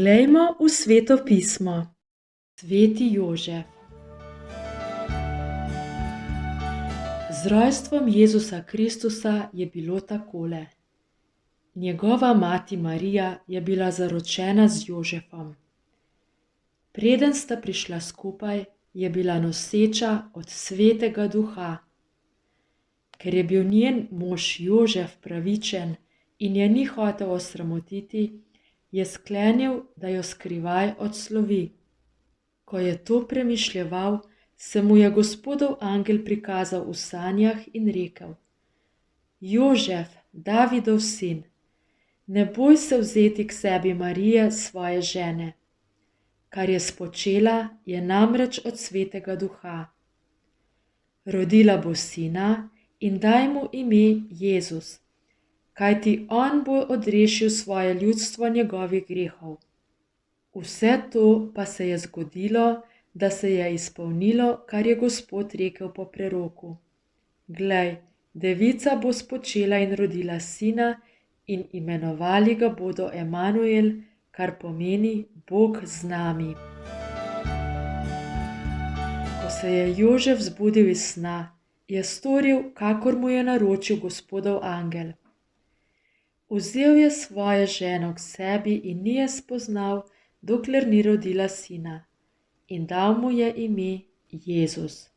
Poglejmo v Sveto pismo. Sveti Jožef. Z rojstvom Jezusa Kristusa je bilo takole. Njegova mati Marija je bila zaročena z Jožefom. Preden sta prišla skupaj, je bila noseča od Svetega Duha. Ker je bil njen mož Jožef pravičen in je ni hotel osramotiti, je sklenil, da jo skrivaj odslovi. Ko je to premišljeval, se mu je Gospodov angel prikazal v sanjah in rekel: Jožef, Davidov sin, ne boj se vzeti k sebi Marije, svoje žene. Kar je spočela, je namreč od Svetega Duha. Rodila bo sina in daj mu ime Jezus, kajti on bo odrešil svoje ljudstvo njegovih grehov. Vse to pa se je zgodilo, da se je izpolnilo, kar je Gospod rekel po preroku. Glej, devica bo spočela in rodila sina in imenovali ga bodo Emanuel, kar pomeni Bog z nami. Ko se je Jožef zbudil iz sna, je storil, kakor mu je naročil Gospodov angel. Vzel je svojo ženo k sebi in ni je spoznal, dokler ni rodila sina, in dal mu je ime Jezus.